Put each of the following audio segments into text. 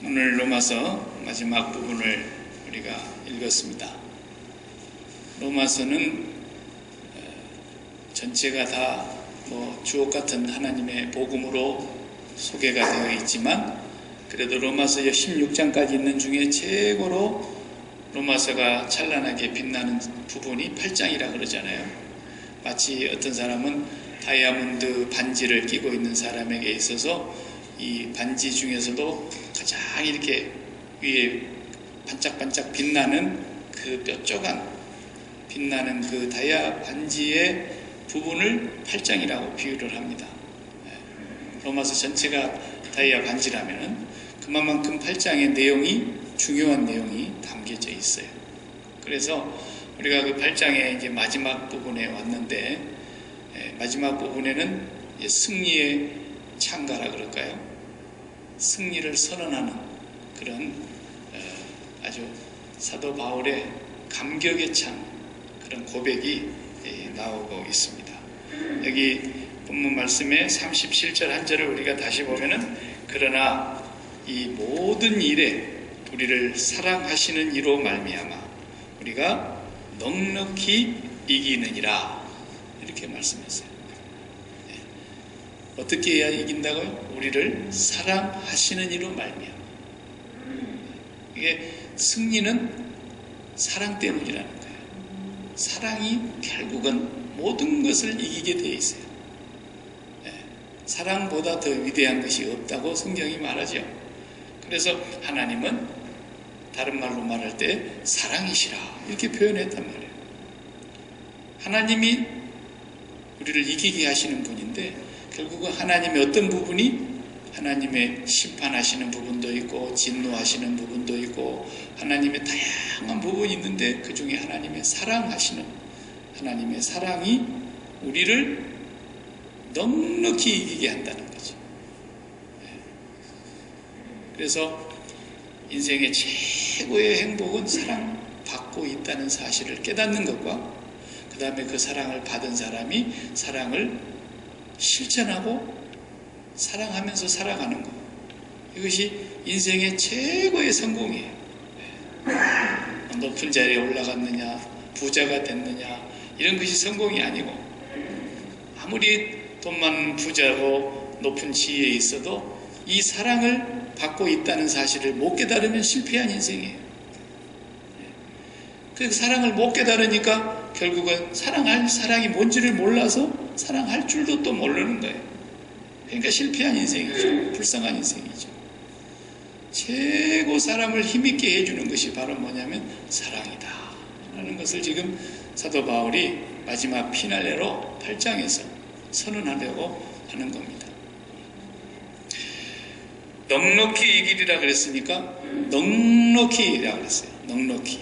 오늘 로마서 마지막 부분을 우리가 읽었습니다. 로마서는 전체가 다 주옥 같은 하나님의 복음으로 소개가 되어 있지만, 그래도 로마서 16장까지 있는 중에 최고로 로마서가 찬란하게 빛나는 부분이 8장이라 그러잖아요. 마치 어떤 사람은 다이아몬드 반지를 끼고 있는 사람에게 있어서 이 반지 중에서도 가장 이렇게 위에 반짝반짝 빛나는 그 뾰족한 빛나는 그 다이아 반지의 부분을 8장이라고 비유를 합니다. 로마서 전체가 다이아 반지라면 그만큼 8장의 내용이, 중요한 내용이 담겨져 있어요. 그래서 우리가 그 8장의 이제 마지막 부분에 왔는데, 마지막 부분에는 승리의 창가라 그럴까요? 승리를 선언하는 그런 아주 사도 바울의 감격에 찬 그런 고백이 나오고 있습니다. 여기 본문 말씀의 37절 한 절을 우리가 다시 보면은, 그러나 이 모든 일에 우리를 사랑하시는 이로 말미암아 우리가 넉넉히 이기느니라, 이렇게 말씀했어요. 어떻게 해야 이긴다고요? 우리를 사랑하시는 이로 말미암아. 이게 승리는 사랑 때문이라는 거예요. 사랑이 결국은 모든 것을 이기게 되어 있어요. 사랑보다 더 위대한 것이 없다고 성경이 말하죠. 그래서 하나님은 다른 말로 말할 때 사랑이시라, 이렇게 표현했단 말이에요. 하나님이 우리를 이기게 하시는 분인데, 결국은 하나님의 어떤 부분이, 하나님의 심판하시는 부분도 있고 진노하시는 부분도 있고 하나님의 다양한 부분이 있는데, 그 중에 하나님의 사랑하시는, 하나님의 사랑이 우리를 넉넉히 이기게 한다는 거죠. 그래서 인생의 최고의 행복은 사랑받고 있다는 사실을 깨닫는 것과, 그 다음에 그 사랑을 받은 사람이 사랑을 실천하고 사랑하면서 살아가는 것, 이것이 인생의 최고의 성공이에요. 높은 자리에 올라갔느냐, 부자가 됐느냐, 이런 것이 성공이 아니고, 아무리 돈 많은 부자고 높은 지위에 있어도 이 사랑을 받고 있다는 사실을 못 깨달으면 실패한 인생이에요. 그 사랑을 못 깨달으니까 결국은 사랑할 사랑이 뭔지를 몰라서 사랑할 줄도 또 모르는 거예요. 그러니까 실패한 인생이죠. 불쌍한 인생이죠. 최고 사람을 힘있게 해주는 것이 바로 뭐냐면 사랑이다 라는 것을 지금 사도 바울이 마지막 피날레로 8장에서 선언하려고 하는 겁니다. 넉넉히 이기리라 그랬으니까 넉넉히라고 그랬어요. 넉넉히.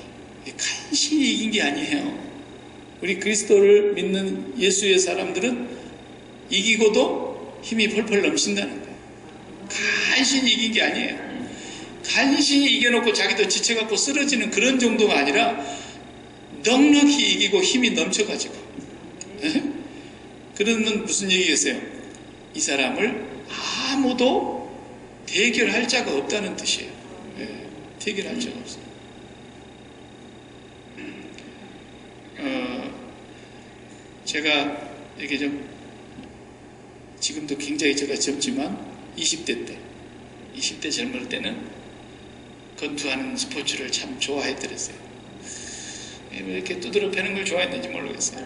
간신히 이긴 게 아니에요. 우리 그리스도를 믿는 예수의 사람들은 이기고도 힘이 펄펄 넘친다는 거예요. 간신히 이긴 게 아니에요. 간신히 이겨놓고 자기도 지쳐갖고 쓰러지는 그런 정도가 아니라 넉넉히 이기고 힘이 넘쳐가지고. 그러면 무슨 얘기겠어요? 이 사람을 아무도 대결할 자가 없다는 뜻이에요. 대결할 자가 없어요. 제가 이렇게 좀, 지금도 굉장히 제가 젊지만 20대 젊을 때는 권투하는 스포츠를 참 좋아했더랬어요. 왜 이렇게 두드러 패는 걸 좋아했는지 모르겠어요.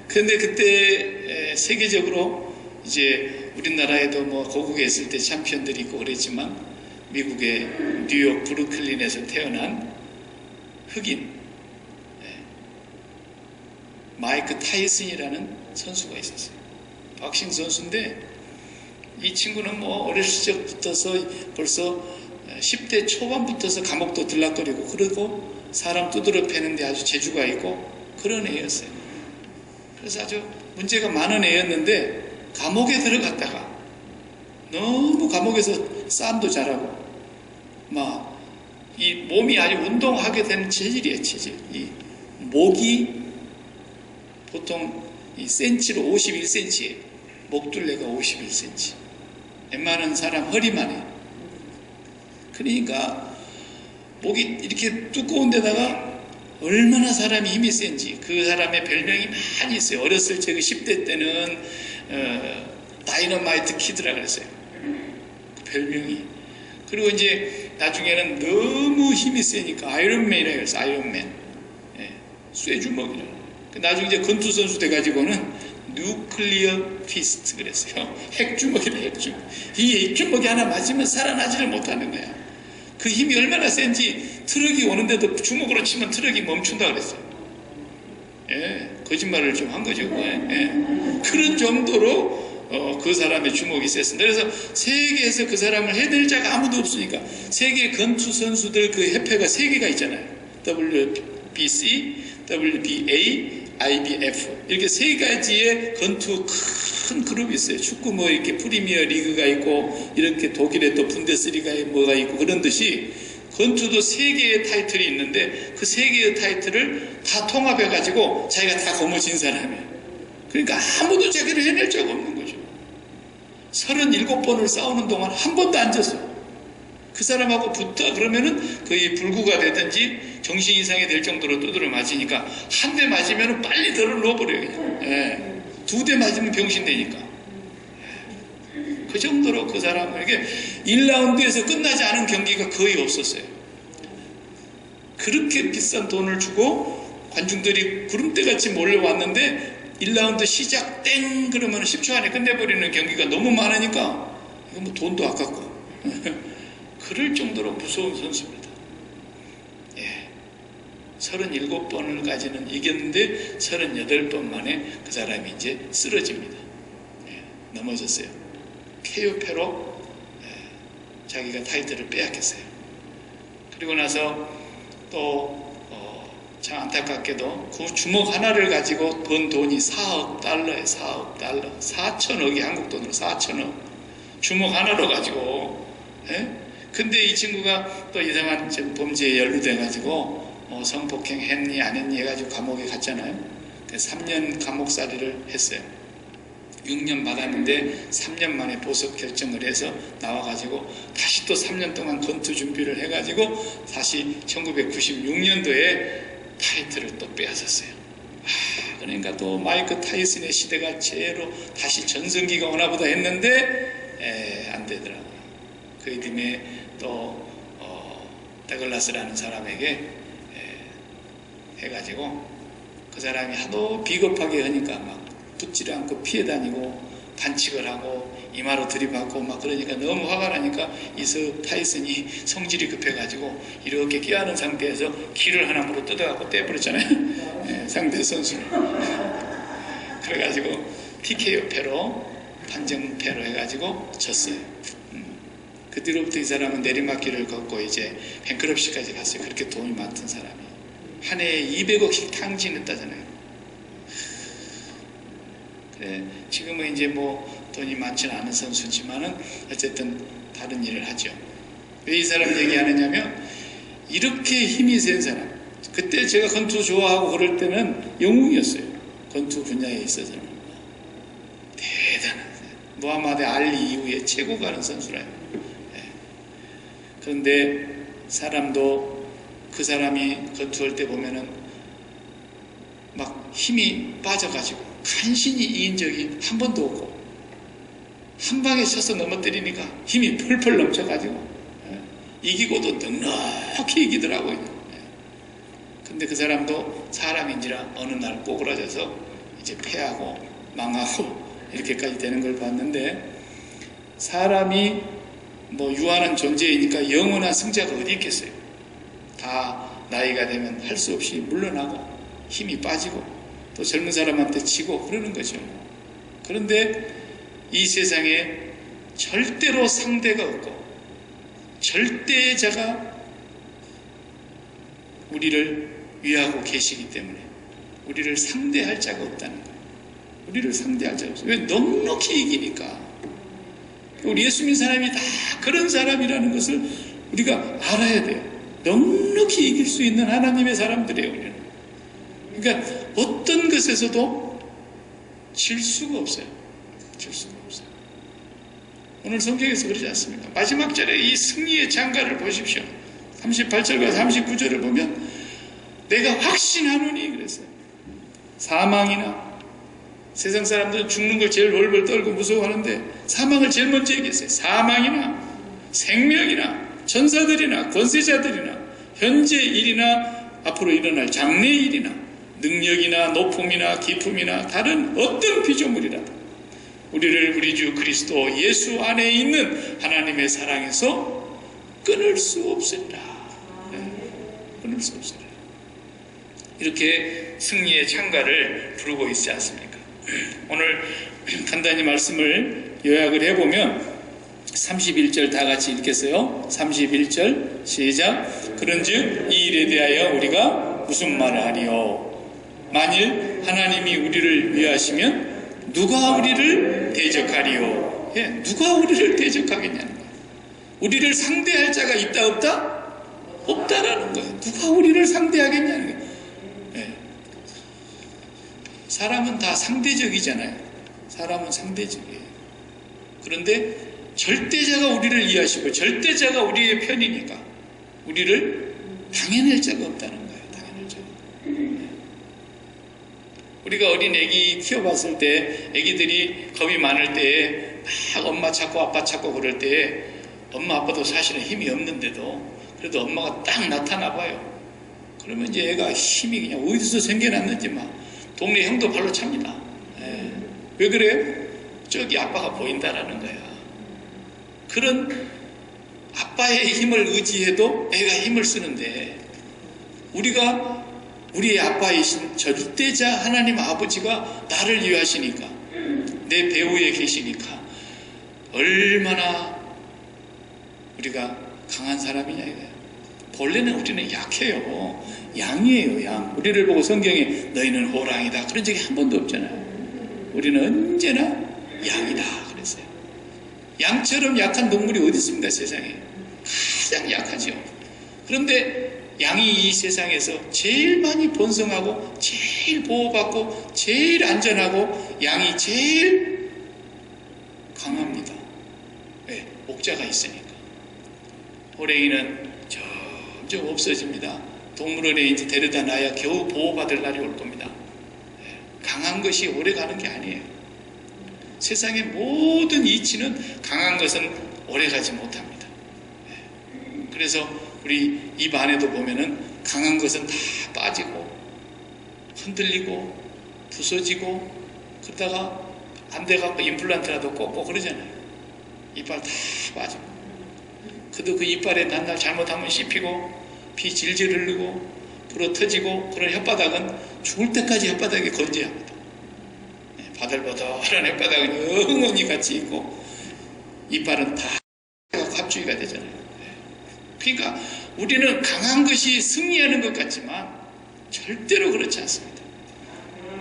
그런데 그때 세계적으로 이제 우리나라에도 고국에 있을 때 챔피언들이 있고 그랬지만, 미국의 뉴욕 브루클린에서 태어난 흑인 마이크 타이슨이라는 선수가 있었어요. 박싱 선수인데, 이 친구는 어렸을 적부터서 벌써 10대 초반부터서 감옥도 들락거리고, 그리고 사람 두드러 패는데 아주 재주가 있고 그런 애였어요. 그래서 아주 문제가 많은 애였는데, 감옥에 들어갔다가 너무 감옥에서 싸움도 잘하고 이 몸이 아주 운동하게 되는 체질이에요. 체질. 이 목이 보통 이 센치로 51cm예요. 목둘레가 51cm. 웬만한 사람 허리만 해요. 그러니까 목이 이렇게 두꺼운 데다가 얼마나 사람이 힘이 센지 그 사람의 별명이 많이 있어요. 어렸을 적 10대 때는 다이너마이트 키드라 그랬어요. 그 별명이. 그리고 이제 나중에는 너무 힘이 세니까 아이론맨이라고 해서 아이론맨. 예, 쇠주먹이라. 나중에 이제 권투 선수 돼가지고는 뉴클리어 피스트 그랬어요. 핵주먹이다, 핵주먹. 이 핵주먹이 하나 맞으면 살아나지를 못하는 거야. 그 힘이 얼마나 센지 트럭이 오는데도 주먹으로 치면 트럭이 멈춘다 그랬어요. 예, 거짓말을 좀 한 거죠. 예. 그런 정도로 그 사람의 주먹이 셌습니다. 그래서 세계에서 그 사람을 해낼 자가 아무도 없으니까 세계 권투 선수들 그 협회가 3개가 있잖아요. WBC, WBA, IBF 이렇게 3가지의 권투 큰 그룹이 있어요. 축구 뭐 이렇게 프리미어 리그가 있고 이렇게 독일에 또 분데스리가에 뭐가 있고 그런 듯이 권투도 3개의 타이틀이 있는데 그 3개의 타이틀을 다 통합해 가지고 자기가 다 거머쥔 사람이에요. 그러니까 아무도 자기를 해낼 자가 없는 거죠. 37번을 싸우는 동안 한 번도 안 졌어요. 그 사람하고 붙어 그러면은 거의 불구가 되든지 정신 이상이 될 정도로 두드려 맞으니까 한 대 맞으면 빨리 덜어 넣어버려요. 그냥. 예. 2대 맞으면 병신되니까. 그 정도로 그 사람은 이게 1라운드에서 끝나지 않은 경기가 거의 없었어요. 그렇게 비싼 돈을 주고 관중들이 구름대같이 몰려왔는데 1라운드 시작 땡 그러면 10초 안에 끝내버리는 경기가 너무 많으니까 이거 뭐 돈도 아깝고 그럴 정도로 무서운 선수입니다. 예. 37번을까지는 이겼는데 38번 만에 그 사람이 이제 쓰러집니다. 예. 넘어졌어요. KO패로 자기가 타이틀을 빼앗겼어요. 그리고 나서 또 참 안타깝게도 그 주먹 하나를 가지고 번 돈이 4억 달러예요. 4억 달러. 4천억이 한국 돈으로 4천억. 주먹 하나로 가지고. 예? 근데 이 친구가 또 이상한 범죄에 연루돼가지고 성폭행 했니 안 했니 해가지고 감옥에 갔잖아요. 3년 감옥살이를 했어요. 6년 받았는데 3년 만에 보석 결정을 해서 나와가지고 다시 또 3년 동안 권투 준비를 해가지고 다시 1996년도에 타이틀을 또 빼앗았어요. 그러니까 또 마이크 타이슨의 시대가 제로 다시 전성기가 오나보다 했는데 안 되더라고요. 그 뒤에 또 데글라스라는 사람에게 해가지고 그 사람이 하도 비겁하게 하니까 막 붙지를 않고 피해 다니고 반칙을 하고 이마로 들이받고 막 그러니까 너무 화가 나니까 이서 타이슨이 성질이 급해가지고 이렇게 끼어하는 상태에서 키를 하나 물어 뜯어갖고 떼버렸잖아요. 네, 상대 선수를. 그래가지고 TKO 패로 판정패로 해가지고 졌어요. 그 뒤로부터 이 사람은 내리막길을 걷고 이제 뱅크럽시까지 갔어요. 그렇게 돈이 많던 사람이 한 해에 200억씩 탕진했다잖아요. 그래, 지금은 이제 뭐 돈이 많지는 않은 선수지만은 어쨌든 다른 일을 하죠. 왜 이 사람 얘기하느냐면 이렇게 힘이 센 사람. 그때 제가 권투 좋아하고 그럴 때는 영웅이었어요. 권투 분야에 있어서는 대단한 무하마드 알리 이후에 최고 가는 선수라요. 네. 그런데 사람도 그 사람이 권투할 때 보면은 막 힘이 빠져가지고 간신히 이긴 적이 한 번도 없고 한 방에 쳐서 넘어뜨리니까 힘이 펄펄 넘쳐가지고 이기고도 넉넉히 이기더라고요. 근데 그 사람도 사람인지라 어느 날 꼬그라져서 이제 패하고 망하고 이렇게까지 되는 걸 봤는데 사람이 뭐 유한한 존재이니까 영원한 승자가 어디 있겠어요. 다 나이가 되면 할 수 없이 물러나고 힘이 빠지고 또 젊은 사람한테 지고 그러는 거죠. 그런데 이 세상에 절대로 상대가 없고 절대자가 우리를 위하고 계시기 때문에 우리를 상대할 자가 없다는 거예요. 우리를 상대할 자가 없어요. 왜? 넉넉히 이기니까. 우리 예수 믿는 사람이 다 그런 사람이라는 것을 우리가 알아야 돼요. 넉넉히 이길 수 있는 하나님의 사람들이에요. 우리는. 그러니까 어떤 것에서도 질 수가 없어요. 질 수가 없어요. 오늘 성경에서 그러지 않습니까? 마지막 절에 이 승리의 장가를 보십시오. 38절과 39절을 보면 내가 확신하노니 그랬어요. 사망이나 세상 사람들은 죽는 걸 제일 벌벌 떨고 무서워하는데 사망을 제일 먼저 얘기했어요. 사망이나 생명이나 천사들이나 권세자들이나 현재 일이나 앞으로 일어날 장래 일이나 능력이나 높음이나 기품이나 다른 어떤 피조물이라도 우리를 우리 주 그리스도 예수 안에 있는 하나님의 사랑에서 끊을 수 없으리라. 끊을 수 없으리라. 이렇게 승리의 창가를 부르고 있지 않습니까? 오늘 간단히 말씀을 요약을 해보면 31절 다 같이 읽겠어요. 31절 시작. 그런즉 이 일에 대하여 우리가 무슨 말을 하리요? 만일 하나님이 우리를 위하시면 누가 우리를 대적하리요? 누가 우리를 대적하겠냐는 거예요. 우리를 상대할 자가 있다 없다? 없다라는 거예요. 누가 우리를 상대하겠냐는 거예요. 사람은 다 상대적이잖아요. 사람은 상대적이에요. 그런데 절대자가 우리를 이해하시고 절대자가 우리의 편이니까 우리를 당해낼 자가 없다는 거예요. 당해낼 자가. 우리가 어린 애기 키워봤을 때 애기들이 겁이 많을 때에 막 엄마 찾고 아빠 찾고 그럴 때에 엄마 아빠도 사실은 힘이 없는데도 그래도 엄마가 딱 나타나 봐요. 그러면 이제 애가 힘이 그냥 어디서 생겨났는지 막 동네 형도 발로 찹니다. 왜 그래요? 저기 아빠가 보인다라는 거야. 그런 아빠의 힘을 의지해도 애가 힘을 쓰는데 우리가 우리의 아빠이신 절대자 하나님 아버지가 나를 위하시니까 내 배후에 계시니까 얼마나 우리가 강한 사람이냐 이거예요. 본래는 우리는 약해요. 양이에요, 양. 우리를 보고 성경에 너희는 호랑이다 그런 적이 한 번도 없잖아요. 우리는 언제나 양이다 그랬어요. 양처럼 약한 동물이 어디 있습니까? 세상에 가장 약하죠. 그런데 양이 이 세상에서 제일 많이 번성하고 제일 보호받고 제일 안전하고 양이 제일 강합니다. 왜? 목자가 있으니까. 호랑이는 점점 없어집니다. 동물원에 이제 데려다 놔야 겨우 보호받을 날이 올 겁니다. 강한 것이 오래 가는 게 아니에요. 세상의 모든 이치는 강한 것은 오래 가지 못합니다. 그래서 우리 입 안에도 보면은 강한 것은 다 빠지고 흔들리고 부서지고 그러다가 안 돼갖고 임플란트라도 꽂고 그러잖아요. 이빨 다 빠지고 그래도 그 이빨에 난날 잘못하면 씹히고 피 질질 흐르고 불어 터지고 그런 혓바닥은 죽을 때까지 혓바닥에 건져야 합니다. 바들바들한 혓바닥은 영원히 같이 있고 이빨은 다 갑주기가 되잖아요. 그러니까 우리는 강한 것이 승리하는 것 같지만 절대로 그렇지 않습니다.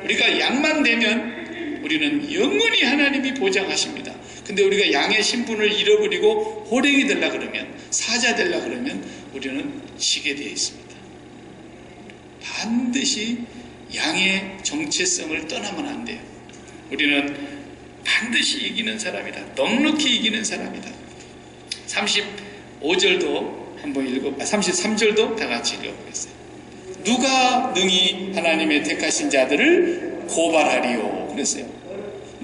우리가 양만 되면 우리는 영원히 하나님이 보장하십니다. 근데 우리가 양의 신분을 잃어버리고 호랭이 되려 그러면 사자 되려 그러면 우리는 지게 되어 있습니다. 반드시 양의 정체성을 떠나면 안 돼요. 우리는 반드시 이기는 사람이다. 넉넉히 이기는 사람이다. 35절도 한번 33절도 다 같이 읽어보겠어요. 누가 능히 하나님의 택하신 자들을 고발하리요? 그랬어요.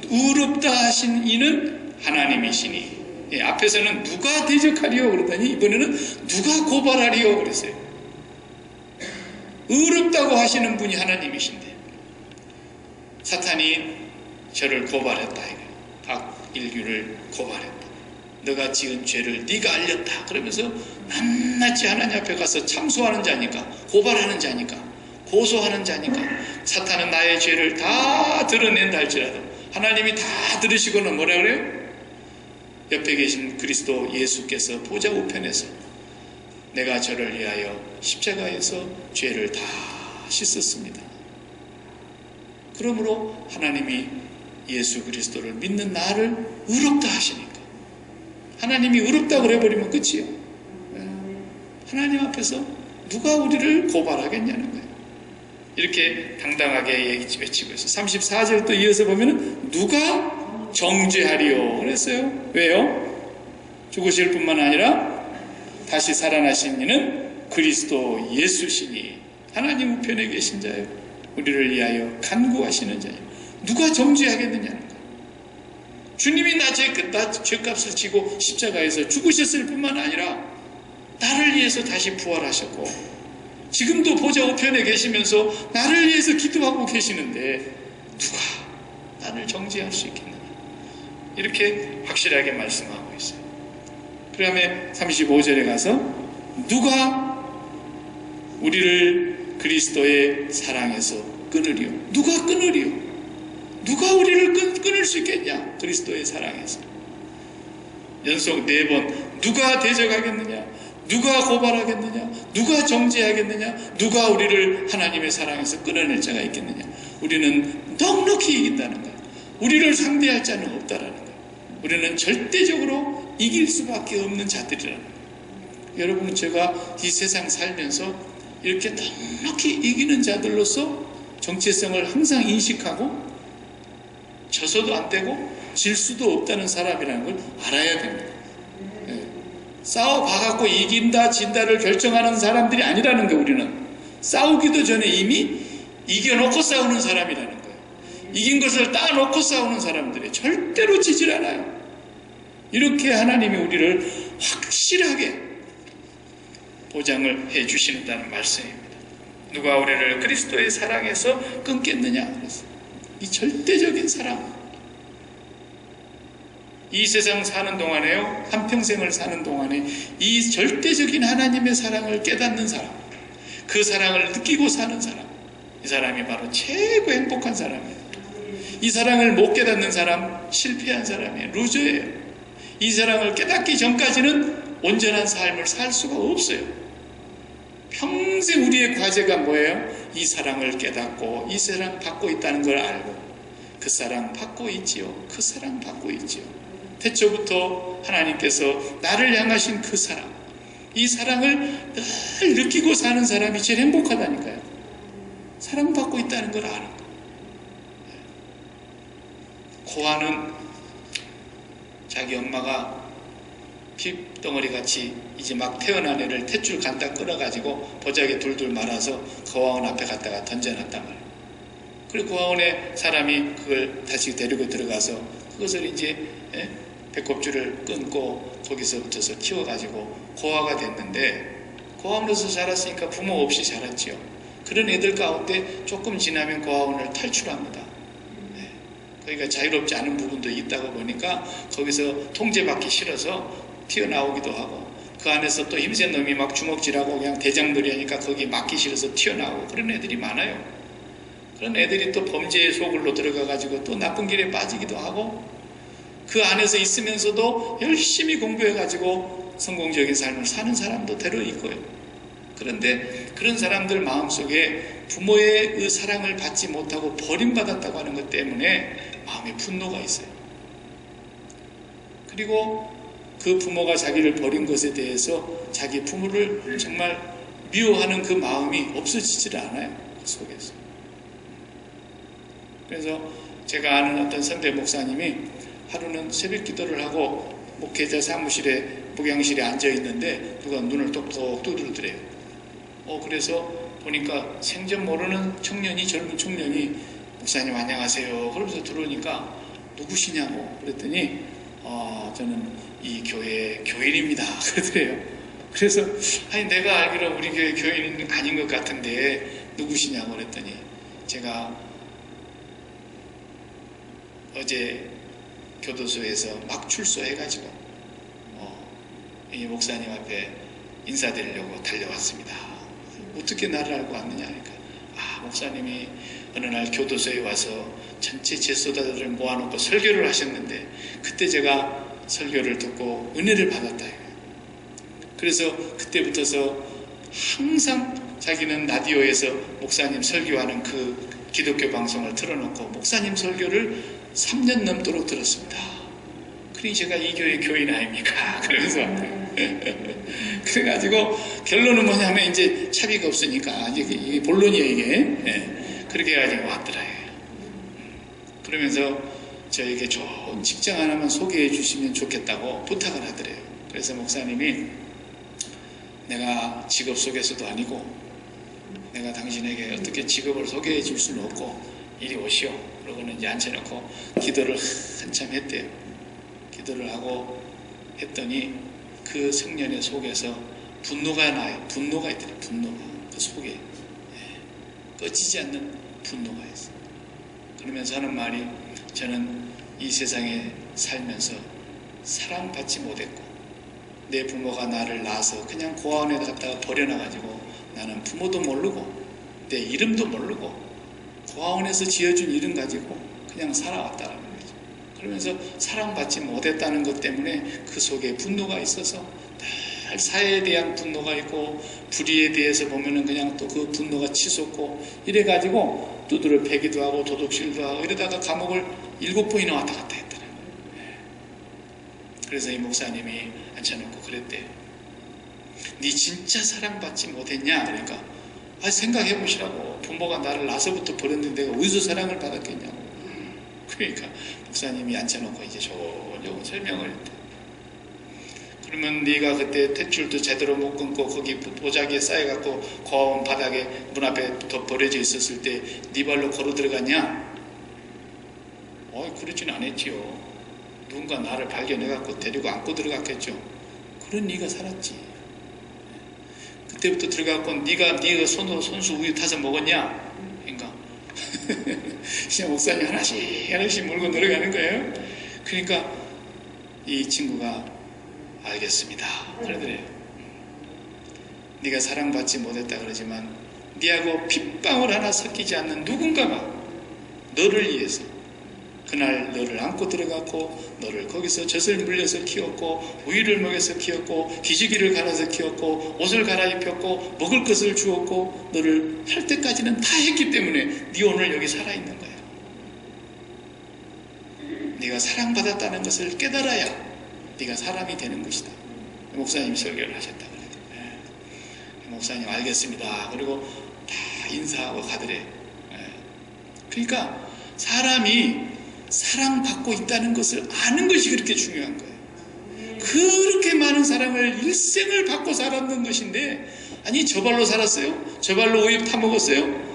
의롭다 하신 이는 하나님이시니. 앞에서는 누가 대적하리요? 그러더니 이번에는 누가 고발하리요? 그랬어요. 의롭다고 하시는 분이 하나님이신데 사탄이 저를 고발했다. 박일규를 고발했다. 너가 지은 죄를 네가 알렸다. 그러면서 낱낱이 하나님 앞에 가서 참소하는 자니까 고발하는 자니까 고소하는 자니까 사탄은 나의 죄를 다 드러낸다 할지라도 하나님이 다 들으시고는 뭐라 그래요? 옆에 계신 그리스도 예수께서 보좌 우편에서 내가 저를 위하여 십자가에서 죄를 다 씻었습니다. 그러므로 하나님이 예수 그리스도를 믿는 나를 의롭다 하시니까 하나님이 의롭다고 해버리면 끝이에요. 하나님 앞에서 누가 우리를 고발하겠냐는 거예요. 이렇게 당당하게 외치고 있어요. 34절 또 이어서 보면은 누가 정죄하리요 그랬어요. 왜요? 죽으실 뿐만 아니라 다시 살아나신 이는 그리스도 예수시니 하나님 우편에 계신 자요 우리를 위하여 간구하시는 자요. 누가 정죄하겠느냐는 거예요. 주님이 나 죄값을 지고 십자가에서 죽으셨을 뿐만 아니라 나를 위해서 다시 부활하셨고 지금도 보좌 우편에 계시면서 나를 위해서 기도하고 계시는데 누가 나를 정죄할 수 있겠느냐, 이렇게 확실하게 말씀하고 있어요. 그 다음에 35절에 가서 누가 우리를 그리스도의 사랑에서 끊으리요. 누가 끊으리요? 누가 우리를 끊을 수 있겠냐? 그리스도의 사랑에서. 연속 4번 누가 대적하겠느냐? 누가 고발하겠느냐? 누가 정죄하겠느냐? 누가 우리를 하나님의 사랑에서 끊어낼 자가 있겠느냐? 우리는 넉넉히 이긴다는 거예요. 우리를 상대할 자는 없다라는 거예요. 우리는 절대적으로 이길 수밖에 없는 자들이라는 거예요. 여러분, 제가 이 세상 살면서 이렇게 넉넉히 이기는 자들로서 정체성을 항상 인식하고 져서도 안 되고 질 수도 없다는 사람이라는 걸 알아야 됩니다. 싸워봐갖고 이긴다 진다를 결정하는 사람들이 아니라는 거예요. 우리는 싸우기도 전에 이미 이겨놓고 싸우는 사람이라는 거예요. 이긴 것을 따놓고 싸우는 사람들이 절대로 지질 않아요. 이렇게 하나님이 우리를 확실하게 보장을 해주신다는 말씀입니다. 누가 우리를 그리스도의 사랑에서 끊겠느냐? 그래서 이 절대적인 사랑, 이 세상 사는 동안에요, 한평생을 사는 동안에 이 절대적인 하나님의 사랑을 깨닫는 사람, 그 사랑을 느끼고 사는 사람, 이 사람이 바로 최고 행복한 사람이에요. 이 사랑을 못 깨닫는 사람, 실패한 사람이에요. 루저예요. 이 사랑을 깨닫기 전까지는 온전한 삶을 살 수가 없어요. 평생 우리의 과제가 뭐예요? 이 사랑을 깨닫고 이 사랑 받고 있다는 걸 알고 그 사랑 받고 있지요. 그 사랑 받고 있지요. 태초부터 하나님께서 나를 향하신 그 사랑, 이 사랑을 늘 느끼고 사는 사람이 제일 행복하다니까요. 사랑받고 있다는 걸 아는 거예요. 고아는 자기 엄마가 핏덩어리같이 이제 막 태어난 애를 탯줄 간다 끌어가지고 보자기에 둘둘 말아서 고아원 앞에 갖다가 던져놨단 말이에요. 그리고 고아원에 사람이 그걸 다시 데리고 들어가서 그것을 이제 배꼽줄을 끊고 거기서부터서 키워가지고 고아가 됐는데, 고아원에서 자랐으니까 부모 없이 자랐지요. 그런 애들 가운데 조금 지나면 고아원을 탈출합니다. 거기가 자유롭지 않은 부분도 있다고 보니까 거기서 통제받기 싫어서 튀어나오기도 하고, 그 안에서 또 힘센 놈이 막 주먹질하고 그냥 대장놀이 하니까 거기 맞기 싫어서 튀어나오고, 그런 애들이 많아요. 그런 애들이 또 범죄의 소굴로 들어가가지고 또 나쁜 길에 빠지기도 하고, 그 안에서 있으면서도 열심히 공부해가지고 성공적인 삶을 사는 사람도 때로 있고요. 그런데 그런 사람들 마음속에 부모의 그 사랑을 받지 못하고 버림받았다고 하는 것 때문에 마음에 분노가 있어요. 그리고 그 부모가 자기를 버린 것에 대해서 자기 부모를 정말 미워하는 그 마음이 없어지질 않아요. 그 속에서. 그래서 제가 아는 어떤 선배 목사님이 하루는 새벽 기도를 하고 목회자 사무실에, 목양실에 앉아있는데 누가 눈을 똑똑 두드리더래요. 그래서 보니까 생전 모르는 청년이, 젊은 청년이 목사님 안녕하세요 그러면서 들어오니까 누구시냐고 그랬더니 저는 이 교회 교인입니다 그러더래요. 그래서 아니 내가 알기로 우리 교회 교인은 아닌 것 같은데 누구시냐고 그랬더니 제가 어제 교도소에서 막 출소해가지고 이 목사님 앞에 인사드리려고 달려왔습니다. 어떻게 나를 알고 왔느냐 하니까 목사님이 어느 날 교도소에 와서 전체 재소자들을 모아놓고 설교를 하셨는데 그때 제가 설교를 듣고 은혜를 받았다. 그래서 그때부터서 항상 자기는 라디오에서 목사님 설교하는 그 기독교 방송을 틀어놓고 목사님 설교를 3년 넘도록 들었습니다. 그러니 제가 이 교회 교인 아닙니까? 그래서 그래가지고 결론은 뭐냐면 이제 차비가 없으니까 이게 본론이에요 이게. 그렇게 해가지고 왔더라. 그러면서 저에게 좋은 직장 하나만 소개해 주시면 좋겠다고 부탁을 하더래요. 그래서 목사님이 내가 직업 소개서도 아니고 내가 당신에게 어떻게 직업을 소개해 줄 수는 없고 이리 오시오. 그러고는 이제 앉혀놓고 기도를 한참 했대요. 기도를 하고 했더니 그 청년의 속에서 분노가 나요. 분노가 있더래요. 분노가. 그 속에. 꺼지지 않는 분노가 있어요. 그러면서 하는 말이 저는 이 세상에 살면서 사랑받지 못했고 내 부모가 나를 낳아서 그냥 고아원에 갖다가 버려놔가지고 나는 부모도 모르고 내 이름도 모르고 고아원에서 지어준 이름 가지고 그냥 살아왔다는 거죠. 그러면서 사랑받지 못했다는 것 때문에 그 속에 분노가 있어서 늘 사회에 대한 분노가 있고 불의에 대해서 보면은 그냥 또 그 분노가 치솟고 이래가지고 두드려 패기도 하고 도둑질도 하고 이러다가 감옥을 7번이나 왔다 갔다 했더라고요. 그래서 이 목사님이 앉혀놓고 그랬대요. 네 진짜 사랑받지 못했냐? 그러니까 생각해 보시라고. 부모가 나를 낳아서부터 버렸는데 내가 어디서 사랑을 받았겠냐고. 그러니까 목사님이 앉혀놓고 이제 조금 설명을 했대. 그러면 네가 그때 탯줄도 제대로 못 끊고 거기 보자기에 쌓여갖고 고아원 바닥에 문 앞에 더 버려져 있었을 때 네 발로 걸어 들어갔냐? 그러진 않았지요. 누군가 나를 발견해갖고 데리고 안고 들어갔겠죠. 그런 네가 살았지. 그때부터 들어갔고 네가 손으로 손수 우유 타서 먹었냐? 그러니까 그냥 목사님 하나씩 물고 들어가는 거예요. 그러니까 이 친구가 알겠습니다. 그러더래요. 네가 사랑받지 못했다 그러지만 네하고 핏방울 하나 섞이지 않는 누군가가 너를 위해서 그날 너를 안고 들어갔고 너를 거기서 젖을 물려서 키웠고 우유를 먹여서 키웠고 기저귀를 갈아서 키웠고 옷을 갈아입혔고 먹을 것을 주었고 너를 할 때까지는 다 했기 때문에 네 오늘 여기 살아있는 거야. 네가 사랑받았다는 것을 깨달아야 네가 사람이 되는 것이다. 목사님이 설교를 하셨다 그래요. 목사님 알겠습니다. 그리고 다 인사하고 가더래. 그러니까 사람이 사랑받고 있다는 것을 아는 것이 그렇게 중요한 거예요. 그렇게 많은 사랑을 일생을 받고 살았던 것인데 아니 저 발로 살았어요? 저 발로 우유 타먹었어요?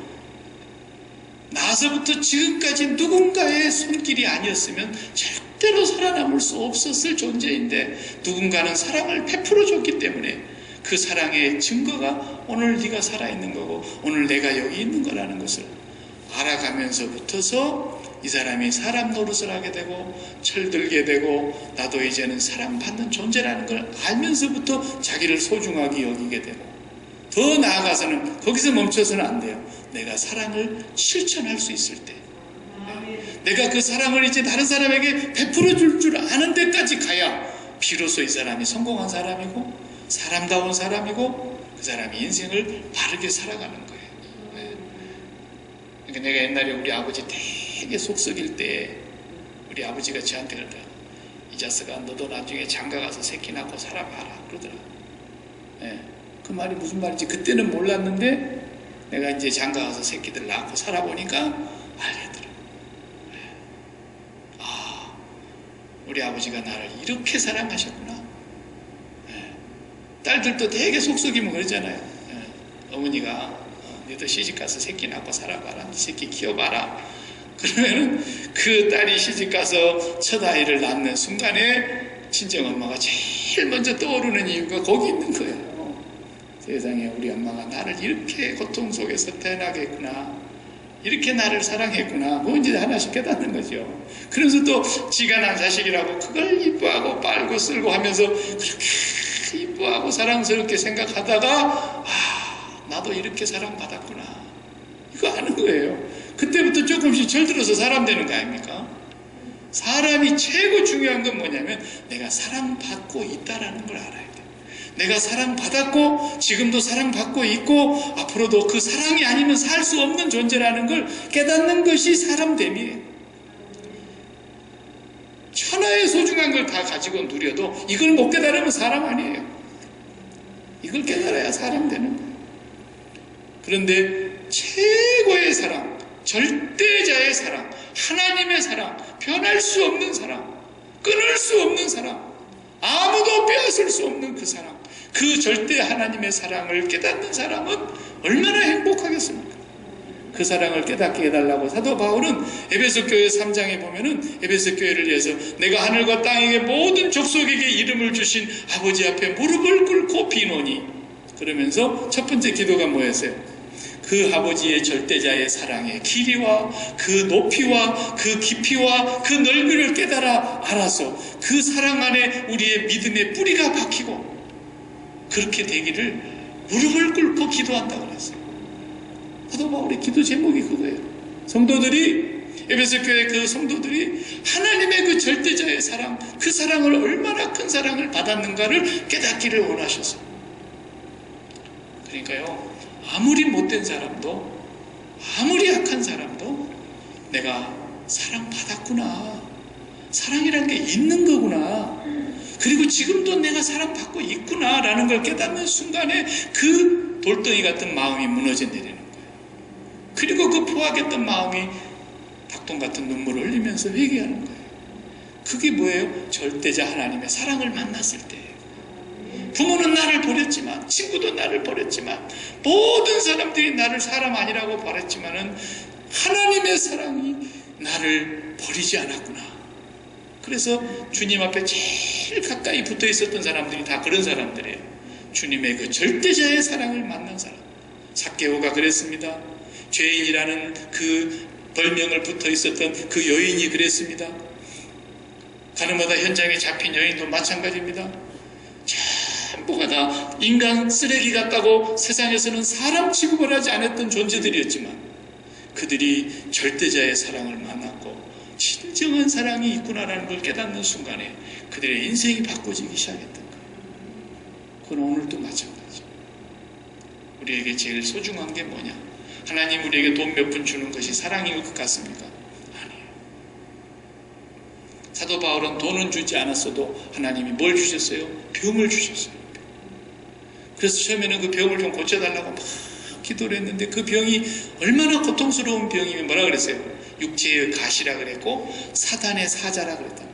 나서부터 지금까지 누군가의 손길이 아니었으면 절대로 살아남을 수 없었을 존재인데 누군가는 사랑을 베풀어 줬기 때문에 그 사랑의 증거가 오늘 네가 살아있는 거고 오늘 내가 여기 있는 거라는 것을 알아가면서부터서 이 사람이 사람 노릇을 하게 되고 철들게 되고 나도 이제는 사랑받는 존재라는 걸 알면서부터 자기를 소중하게 여기게 되고 더 나아가서는 거기서 멈춰서는 안 돼요. 내가 사랑을 실천할 수 있을 때 내가 그 사랑을 이제 다른 사람에게 베풀어 줄 줄 아는 데까지 가야 비로소 이 사람이 성공한 사람이고 사람다운 사람이고 그 사람이 인생을 바르게 살아가는 거예요. 그러니까 내가 옛날에 우리 아버지 되게 속 썩일 때 우리 아버지가 저한테 그러더라. 이 자식아 너도 나중에 장가 가서 새끼 낳고 살아봐라 그러더라. 그 말이 무슨 말인지 그때는 몰랐는데 내가 이제 장가 가서 새끼들 낳고 살아보니까 알겠더라. 우리 아버지가 나를 이렇게 사랑하셨구나. 딸들도 되게 속 썩이면 그러잖아요. 어머니가 너도 시집가서 새끼 낳고 살아봐라. 네 새끼 키워봐라. 그러면은 그 딸이 시집가서 첫 아이를 낳는 순간에 친정엄마가 제일 먼저 떠오르는 이유가 거기 있는 거예요. 세상에 우리 엄마가 나를 이렇게 고통 속에서 태어나게 했구나. 이렇게 나를 사랑했구나. 뭐 이제 하나씩 깨닫는 거죠. 그래서 또 지가 난 자식이라고 그걸 이뻐하고 빨고 쓸고 하면서 그렇게 이뻐하고 사랑스럽게 생각하다가 나도 이렇게 사랑받았구나. 이거 아는 거예요. 그때부터 조금씩 철들어서 사람 되는 거 아닙니까? 사람이 최고 중요한 건 뭐냐면 내가 사랑받고 있다라는 걸 알아야 돼요. 내가 사랑받았고 지금도 사랑받고 있고 앞으로도 그 사랑이 아니면 살 수 없는 존재라는 걸 깨닫는 것이 사람됨이에요. 천하의 소중한 걸 다 가지고 누려도 이걸 못 깨달으면 사람 아니에요. 이걸 깨달아야 사람 되는 거예요. 그런데 최고의 사랑, 절대자의 사랑, 하나님의 사랑, 변할 수 없는 사랑, 끊을 수 없는 사랑, 아무도 빼앗을 수 없는 그 사랑, 그 절대 하나님의 사랑을 깨닫는 사람은 얼마나 행복하겠습니까? 그 사랑을 깨닫게 해달라고 사도 바울은 에베소 교회 3장에 보면은 에베소 교회를 위해서 내가 하늘과 땅에게 모든 족속에게 이름을 주신 아버지 앞에 무릎을 꿇고 비노니, 그러면서 첫 번째 기도가 뭐였어요? 그 아버지의 절대자의 사랑의 길이와 그 높이와 그 깊이와 그 넓이를 깨달아 알아서 그 사랑 안에 우리의 믿음의 뿌리가 박히고 그렇게 되기를 무릎을 꿇고 기도한다고 그랬어요. 사도 바울의 기도 제목이 그거예요. 성도들이, 에베소 교회 그 성도들이 하나님의 그 절대자의 사랑, 그 사랑을 얼마나 큰 사랑을 받았는가를 깨닫기를 원하셨어요. 그러니까요, 아무리 못된 사람도, 아무리 악한 사람도 내가 사랑받았구나, 사랑이란 게 있는 거구나, 그리고 지금도 내가 사랑받고 있구나 라는 걸 깨닫는 순간에 그 돌덩이 같은 마음이 무너져 내리는 거예요. 그리고 그 포악했던 마음이 닭똥 같은 눈물을 흘리면서 회개하는 거예요. 그게 뭐예요? 절대자 하나님의 사랑을 만났을 때예요. 부모는 나를 버렸지만, 친구도 나를 버렸지만, 모든 사람들이 나를 사람 아니라고 버렸지만은 하나님의 사랑이 나를 버리지 않았구나. 그래서 주님 앞에 제일 가까이 붙어 있었던 사람들이 다 그런 사람들이에요. 주님의 그 절대자의 사랑을 만난 사람. 삭개오가 그랬습니다. 죄인이라는 그 별명을 붙어 있었던 그 여인이 그랬습니다. 가늠하다 현장에 잡힌 여인도 마찬가지입니다. 전부가 다 인간 쓰레기 같다고 세상에서는 사람 취급을 하지 않았던 존재들이었지만 그들이 절대자의 사랑을 만났고 진정한 사랑이 있구나라는 걸 깨닫는 순간에 그들의 인생이 바꿔지기 시작했던 거예요. 그건 오늘도 마찬가지죠. 우리에게 제일 소중한 게 뭐냐? 하나님 우리에게 돈 몇 푼 주는 것이 사랑인 것 같습니까? 아니에요. 사도 바울은 돈은 주지 않았어도 하나님이 뭘 주셨어요? 병을 주셨어요. 그래서 처음에는 그 병을 좀 고쳐달라고 막 기도를 했는데 그 병이 얼마나 고통스러운 병이면 뭐라 그랬어요? 육체의 가시라 그랬고 사단의 사자라 그랬다.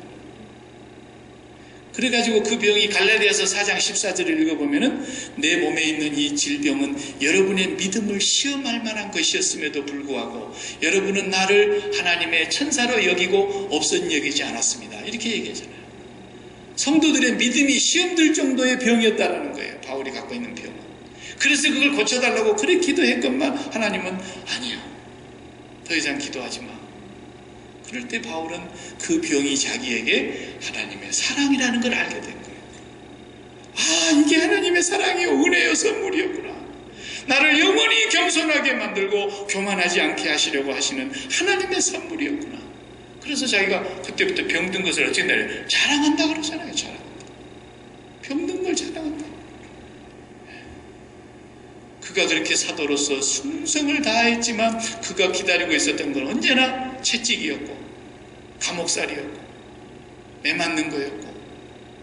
그래가지고 그 병이 갈라디아서 4장 14절을 읽어보면은 내 몸에 있는 이 질병은 여러분의 믿음을 시험할 만한 것이었음에도 불구하고 여러분은 나를 하나님의 천사로 여기고 없선 여기지 않았습니다. 이렇게 얘기하잖아요. 성도들의 믿음이 시험될 정도의 병이었다는 거예요. 바울이 갖고 있는 병은. 그래서 그걸 고쳐달라고 그래 기도했건만 하나님은 아니야. 더 이상 기도하지 마. 그럴 때 바울은 그 병이 자기에게 하나님의 사랑이라는 걸 알게 된 거예요. 아, 이게 하나님의 사랑이요, 은혜요, 선물이었구나. 나를 영원히 겸손하게 만들고 교만하지 않게 하시려고 하시는 하나님의 선물이었구나. 그래서 자기가 그때부터 병든 것을 어찌 내려 자랑한다 그러잖아요. 자랑한다. 병든 걸 자랑한다. 그가 그렇게 사도로서 충성을 다했지만 그가 기다리고 있었던 건 언제나 채찍이었고 감옥살이였고 매맞는 거였고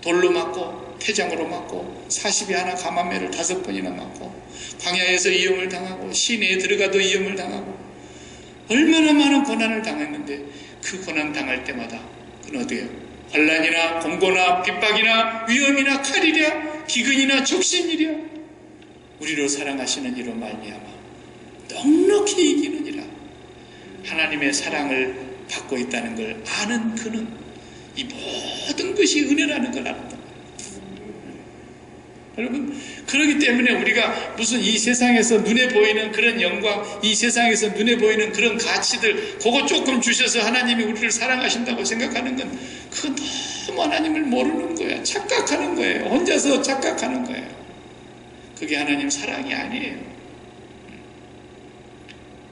돌로 맞고 태장으로 맞고 40이 하나 감암매를 5번이나 맞고 광야에서 위험을 당하고 시내에 들어가도 위험을 당하고 얼마나 많은 고난을 당했는데 그 고난 당할 때마다 그는 어디에요? 환난이나 공고나 핍박이나 위험이나 칼이랴 기근이나 적신이랴 우리를 사랑하시는 이로 말미암아 넉넉히 이기느니라. 하나님의 사랑을 받고 있다는 걸 아는 그는 이 모든 것이 은혜라는 걸 안다. 여러분, 그렇기 때문에 우리가 무슨 이 세상에서 눈에 보이는 그런 영광, 이 세상에서 눈에 보이는 그런 가치들 그거 조금 주셔서 하나님이 우리를 사랑하신다고 생각하는 건 그건 너무 하나님을 모르는 거야. 착각하는 거예요. 혼자서 착각하는 거예요. 그게 하나님 사랑이 아니에요.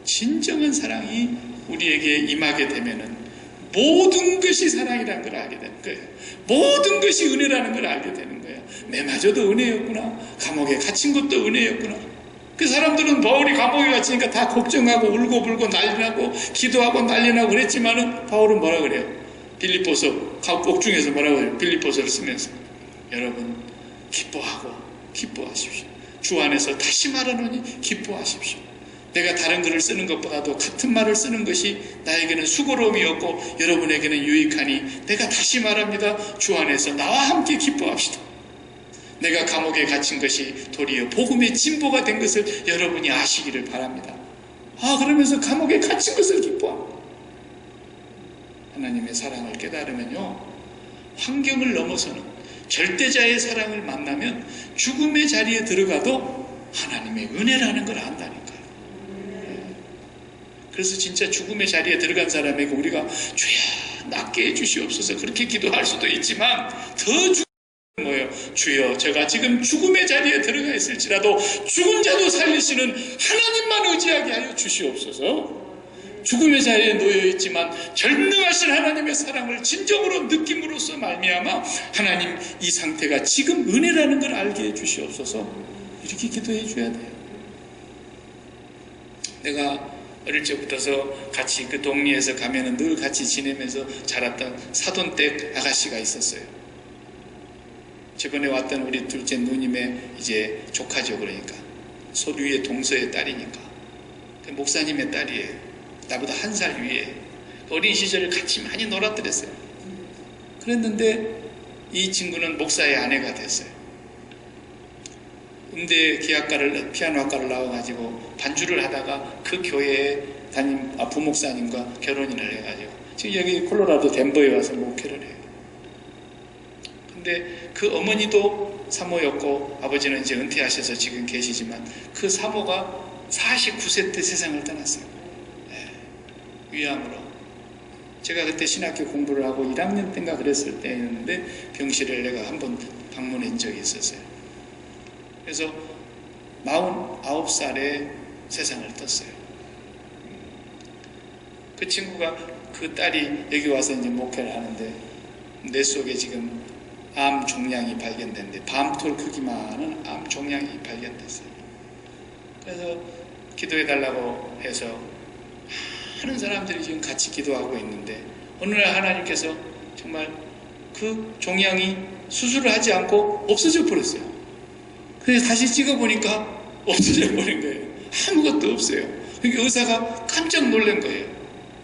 진정한 사랑이 우리에게 임하게 되면은 모든 것이 사랑이라는 걸 알게 되는 거예요. 모든 것이 은혜라는 걸 알게 되는 거예요. 매맞아도 은혜였구나. 감옥에 갇힌 것도 은혜였구나. 그 사람들은 바울이 감옥에 갇히니까 다 걱정하고 울고불고 난리나고 기도하고 난리나고 그랬지만은 바울은 뭐라 그래요? 빌립보서 옥중에서 뭐라고 해요? 빌립보서를 쓰면서 여러분 기뻐하고 기뻐하십시오. 주 안에서 다시 말하노니 기뻐하십시오. 내가 다른 글을 쓰는 것보다도 같은 말을 쓰는 것이 나에게는 수고로움이었고 여러분에게는 유익하니 내가 다시 말합니다. 주 안에서 나와 함께 기뻐합시다. 내가 감옥에 갇힌 것이 도리어 복음의 진보가 된 것을 여러분이 아시기를 바랍니다. 그러면서 감옥에 갇힌 것을 기뻐합니다. 하나님의 사랑을 깨달으면요, 환경을 넘어서는 절대자의 사랑을 만나면 죽음의 자리에 들어가도 하나님의 은혜라는 걸 안다니까요. 그래서 진짜 죽음의 자리에 들어간 사람에게 우리가 주여 낫게 해주시옵소서 그렇게 기도할 수도 있지만 더 뭐예요? 주여 제가 지금 죽음의 자리에 들어가 있을지라도 죽은 자도 살리시는 하나님만 의지하게 하여 주시옵소서. 죽음의 자리에 놓여있지만 전능하신 하나님의 사랑을 진정으로 느낌으로써 말미암아 하나님 이 상태가 지금 은혜라는 걸 알게 해주시옵소서. 이렇게 기도해 줘야 돼요. 내가 어릴 적부터 같이 그 동리에서 가면은 늘 같이 지내면서 자랐던 사돈댁 아가씨가 있었어요. 저번에 왔던 우리 둘째 누님의 이제 조카죠. 그러니까 소류의 동서의 딸이니까 목사님의 딸이에요. 나보다 1살 위에. 어린 시절을 같이 많이 놀았더랬어요. 그랬는데 이 친구는 목사의 아내가 됐어요. 음대 기악과를 피아노학과를 나와가지고 반주를 하다가 그 교회에 부목사님과 결혼을 해가지고 지금 여기 콜로라도 덴버에 와서 목회를 해요. 근데 그 어머니도 사모였고 아버지는 이제 은퇴하셔서 지금 계시지만 그 사모가 49세 때 세상을 떠났어요. 위암으로. 제가 그때 신학교 공부를 하고 1학년 때인가 그랬을 때였는데 병실을 내가 한번 방문한 적이 있었어요. 그래서 49살에 세상을 떴어요. 그 친구가 그 딸이 여기 와서 이제 목회를 하는데 뇌 속에 지금 암 종양이 발견됐는데 밤톨 크기만한 암 종양이 발견됐어요. 그래서 기도해달라고 해서 많은 사람들이 지금 같이 기도하고 있는데 어느 날 하나님께서 정말 그 종양이 수술을 하지 않고 없어져 버렸어요. 그래서 다시 찍어보니까 없어져 버린 거예요. 아무것도 없어요. 그러니까 의사가 깜짝 놀란 거예요.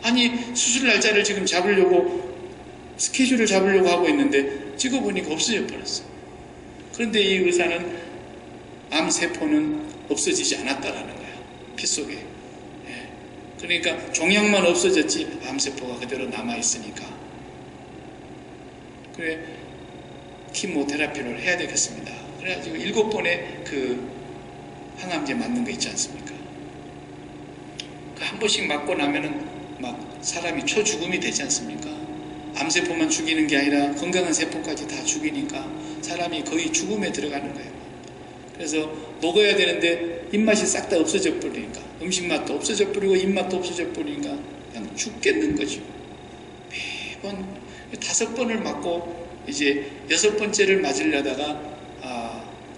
아니 수술 날짜를 지금 잡으려고 스케줄을 잡으려고 하고 있는데 찍어보니까 없어져 버렸어요. 그런데 이 의사는 암세포는 없어지지 않았다라는 거예요. 피 속에. 그러니까 종양만 없어졌지 암세포가 그대로 남아있으니까 그래 키모테라피를 해야 되겠습니다. 그래가지고 7번의 그 항암제 맞는 거 있지 않습니까? 그 한 번씩 맞고 나면은 막 사람이 초죽음이 되지 않습니까? 암세포만 죽이는 게 아니라 건강한 세포까지 다 죽이니까 사람이 거의 죽음에 들어가는 거예요. 그래서 먹어야 되는데 입맛이 싹 다 없어져 버리니까 음식 맛도 없어져 버리고 입맛도 없어져 버리니까 그냥 죽겠는 거죠. 매번 5번을 맞고 이제 6번째를 맞으려다가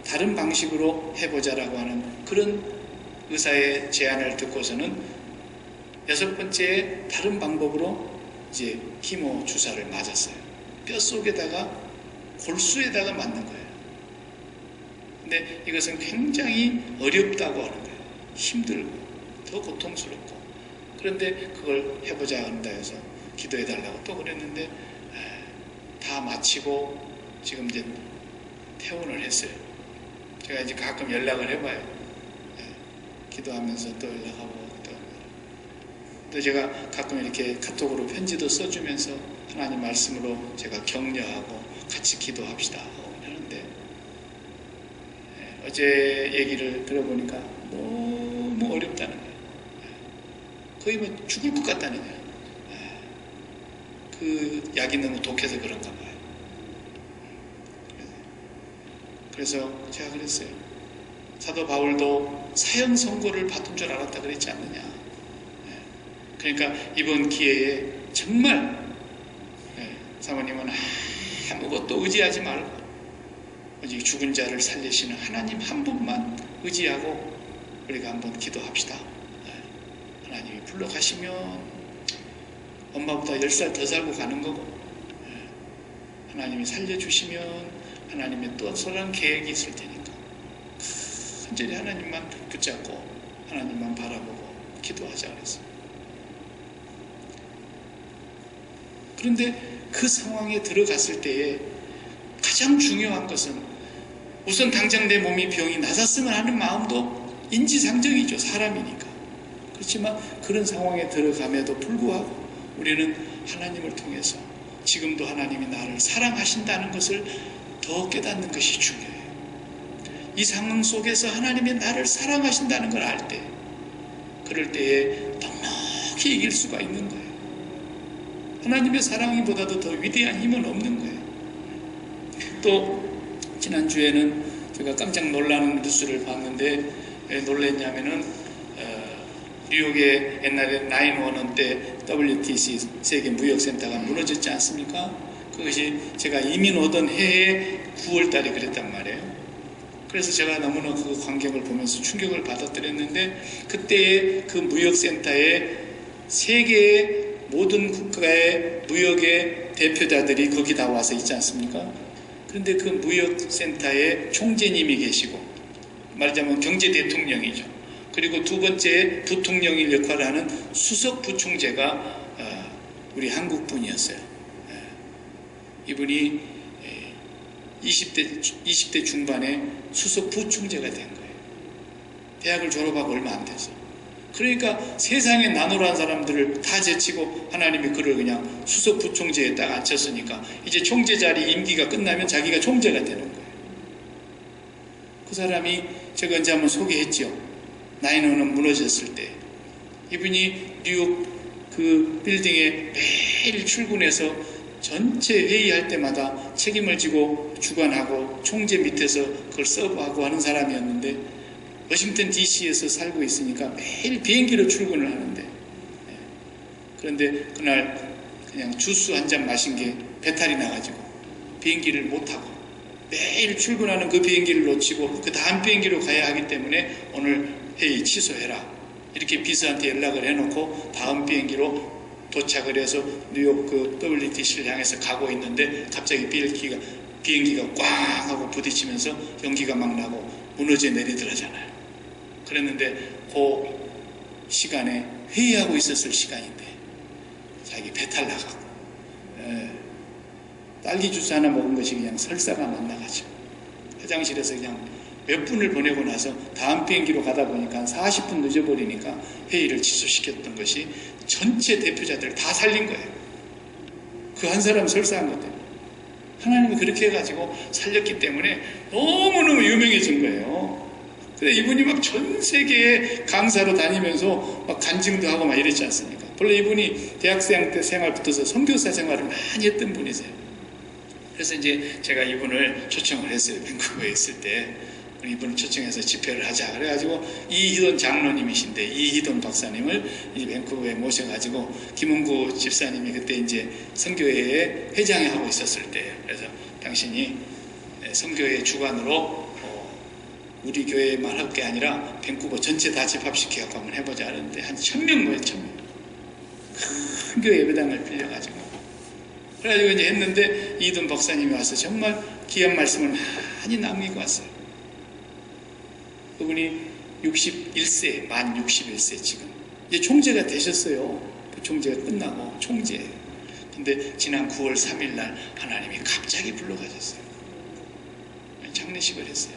다른 방식으로 해보자라고 하는 그런 의사의 제안을 듣고서는 6번째에 다른 방법으로 이제 키모 주사를 맞았어요. 뼛속에다가 골수에다가 맞는 거예요. 근데 이것은 굉장히 어렵다고 하는 거예요. 힘들고 더 고통스럽고. 그런데 그걸 해보자 한다 해서 기도해달라고 또 그랬는데 다 마치고 지금 이제 퇴원을 했어요. 제가 이제 가끔 연락을 해봐요. 기도하면서 또 연락하고 또 제가 가끔 이렇게 카톡으로 편지도 써주면서 하나님 말씀으로 제가 격려하고 같이 기도합시다 하고 하는데 어제 얘기를 들어보니까 너무 어렵다는 거예요. 거의 뭐 죽을 것 같다는 거예요. 그 약이 너무 독해서 그런가 봐요. 그래서 제가 그랬어요. 사도 바울도 사형 선고를 받은 줄 알았다 그랬지 않느냐. 그러니까 이번 기회에 정말 사모님은 아무것도 의지하지 말고 오직 죽은 자를 살리시는 하나님 한 분만 의지하고 우리가 한번 기도합시다. 하나님이 불러가시면 엄마보다 10살 더 살고 가는 거고 하나님이 살려주시면 하나님의 또 선한 계획이 있을 테니까 간절히 하나님만 붙잡고 하나님만 바라보고 기도하자 그랬어요. 그런데 그 상황에 들어갔을 때에 가장 중요한 것은 우선 당장 내 몸이 병이 나았으면 하는 마음도 인지상정이죠. 사람이니까. 그렇지만 그런 상황에 들어감에도 불구하고 우리는 하나님을 통해서 지금도 하나님이 나를 사랑하신다는 것을 더 깨닫는 것이 중요해요. 이 상황 속에서 하나님이 나를 사랑하신다는 걸 알 때, 그럴 때에 넉넉히 이길 수가 있는 거예요. 하나님의 사랑이보다도 더 위대한 힘은 없는 거예요. 또 지난주에는 제가 깜짝 놀라는 뉴스를 봤는데 왜 놀랐냐면은 뉴욕에 옛날에 911 때 WTC 세계 무역센터가 무너졌지 않습니까? 그것이 제가 이민 오던 해에 9월 달에 그랬단 말이에요. 그래서 제가 너무나 그 광경을 보면서 충격을 받았더랬는데, 그때의 그 무역센터에 세계의 모든 국가의 무역의 대표자들이 거기 다 와서 있지 않습니까? 그런데 그 무역센터에 총재님이 계시고, 말하자면 경제대통령이죠. 그리고 두 번째 부통령일 역할을 하는 수석 부총재가 우리 한국 분이었어요. 이분이 20대 중반에 수석 부총재가 된 거예요. 대학을 졸업하고 얼마 안 돼서. 그러니까 세상에 나노란 사람들을 다 제치고 하나님이 그를 그냥 수석 부총재에 딱 앉혔으니까 이제 총재 자리 임기가 끝나면 자기가 총재가 되는 거예요. 그 사람이 제가 언제 한번 소개했죠. 911 무너졌을 때 이분이 뉴욕 그 빌딩에 매일 출근해서 전체 회의할 때마다 책임을 지고 주관하고 총재 밑에서 그걸 서브하고 하는 사람이었는데, 워싱턴 DC에서 살고 있으니까 매일 비행기로 출근을 하는데, 그런데 그날 그냥 주스 한 잔 마신 게 배탈이 나가지고 비행기를 못 타고 매일 출근하는 그 비행기를 놓치고 그 다음 비행기로 가야 하기 때문에 오늘 회의 취소해라 이렇게 비서한테 연락을 해놓고 다음 비행기로 도착을 해서 뉴욕 그 WTC를 향해서 가고 있는데 갑자기 비행기가 꽝 하고 부딪히면서 연기가 막 나고 무너져 내리더라잖아요. 그랬는데 그 시간에 회의하고 있었을 시간인데 자기 배탈 나가고 딸기 주스 하나 먹은 것이 그냥 설사가 못 나가지고 화장실에서 그냥 몇 분을 보내고 나서 다음 비행기로 가다 보니까 한 40분 늦어버리니까 회의를 취소시켰던 것이 전체 대표자들 다 살린 거예요. 그 한 사람 설사한 것 때문에. 하나님이 그렇게 해가지고 살렸기 때문에 너무너무 유명해진 거예요. 근데 이분이 막 전 세계에 강사로 다니면서 막 간증도 하고 막 이랬지 않습니까? 원래 이분이 대학생 때 생활부터서 선교사 생활을 많이 했던 분이세요. 그래서 이제 제가 이분을 초청을 했어요. 밴쿠버에 있을 때. 이분을 초청해서 집회를 하자. 그래가지고 이희돈 장로님이신데 이희돈 박사님을 이제 밴쿠버에 모셔가지고 김은구 집사님이 그때 이제 선교회에 회장에 하고 있었을 때, 그래서 당신이 선교회 주관으로 우리 교회만 할 게 아니라 밴쿠버 전체 다 집합시켜갖고 한번 해보자 하는데 한 1000명 모였 1000명. 큰 교회 예배당을 빌려가지고 그래가지고 이제 했는데 이희돈 박사님이 와서 정말 귀한 말씀을 많이 남기고 왔어요. 그분이 61세, 만 61세 지금. 이제 총재가 되셨어요. 부총재가 끝나고 총재. 근데 지난 9월 3일 날 하나님이 갑자기 불러가셨어요. 장례식을 했어요.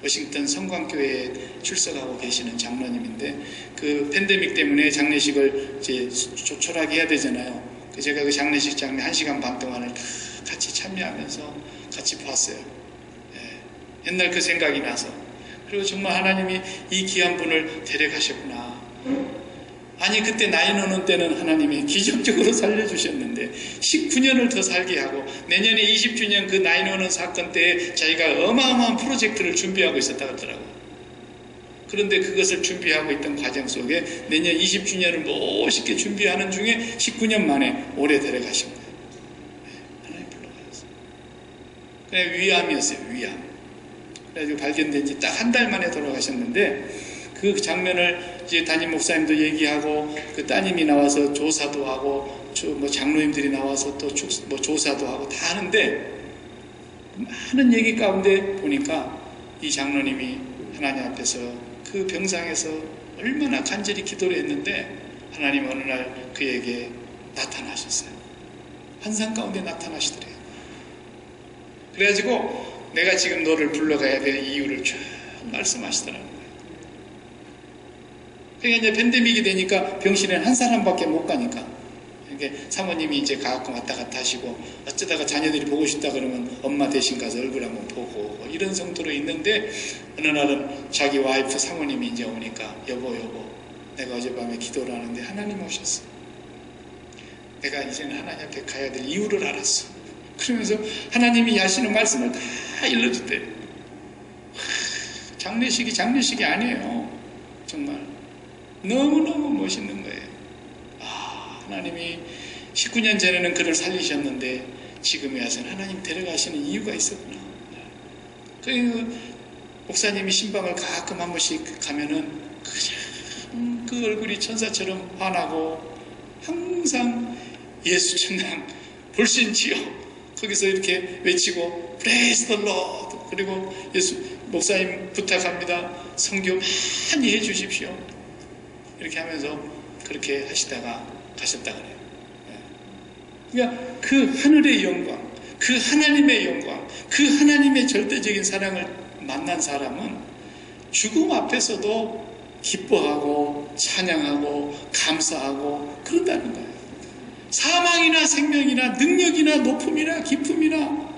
워싱턴 성광교회에 출석하고 계시는 장로님인데 그 팬데믹 때문에 장례식을 이제 조촐하게 해야 되잖아요. 제가 그 장례식 장면 1시간 반 동안을 다 같이 참여하면서 같이 봤어요. 옛날 그 생각이 나서. 그리고 정말 하나님이 이 귀한 분을 데려가셨구나. 아니 그때 911 때는 하나님이 기적적으로 살려주셨는데 19년을 더 살게 하고 내년에 20주년 그 911 사건 때에 자기가 어마어마한 프로젝트를 준비하고 있었다고 하더라고요. 그런데 그것을 준비하고 있던 과정 속에 내년 20주년을 멋있게 준비하는 중에 19년 만에 올해 데려가신 거예요. 하나님 불러가셨어요. 그냥 위암이었어요. 위암. 그래가지고 발견된 지 딱 한 달 만에 돌아가셨는데 그 장면을 이제 담임 목사님도 얘기하고 그 따님이 나와서 조사도 하고 뭐 장로님들이 나와서 또 뭐 조사도 하고 다 하는데 많은 얘기 가운데 보니까 이 장로님이 하나님 앞에서 그 병상에서 얼마나 간절히 기도를 했는데 하나님 어느 날 그에게 나타나셨어요. 환상 가운데 나타나시더래요. 그래가지고 내가 지금 너를 불러가야 될 이유를 쭉 말씀하시더라는 거예요. 그러니까 이제 팬데믹이 되니까 병실에는 한 사람밖에 못 가니까, 그러니까 사모님이 이제 가끔 왔다 갔다 하시고, 어쩌다가 자녀들이 보고 싶다 그러면 엄마 대신 가서 얼굴 한번 보고 이런 정도로 있는데, 어느 날은 자기 와이프 사모님이 이제 오니까 여보 내가 어젯밤에 기도를 하는데 하나님 오셨어. 내가 이제는 하나님 앞에 가야 될 이유를 알았어. 그러면서 하나님이 하시는 말씀을 다 일러줬대요. 장례식이 아니에요. 정말 너무너무 멋있는 거예요. 하나님이 19년 전에는 그를 살리셨는데 지금에 와서는 하나님 데려가시는 이유가 있었구나. 그 목사님이 신방을 가끔 한 번씩 가면은 그냥 그 얼굴이 천사처럼 환하고 항상 예수 천당 불신지요. 거기서 이렇게 외치고 Praise the Lord. 그리고 예수 목사님 부탁합니다. 선교 많이 해주십시오. 이렇게 하면서 그렇게 하시다가 가셨다 그래요. 그러니까 그 하늘의 영광, 그 하나님의 영광, 그 하나님의 절대적인 사랑을 만난 사람은 죽음 앞에서도 기뻐하고 찬양하고 감사하고 그런다는 거예요. 사망이나 생명이나 능력이나 높음이나 기쁨이나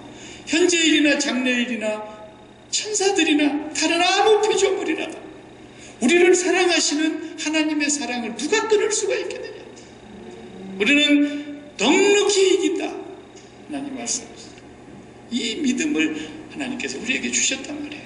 현재일이나 장래일이나 천사들이나 다른 아무 피조물이라도 우리를 사랑하시는 하나님의 사랑을 누가 끊을 수가 있겠느냐. 우리는 넉넉히 이긴다. 하나님 말씀하셨어요. 이 믿음을 하나님께서 우리에게 주셨단 말이에요.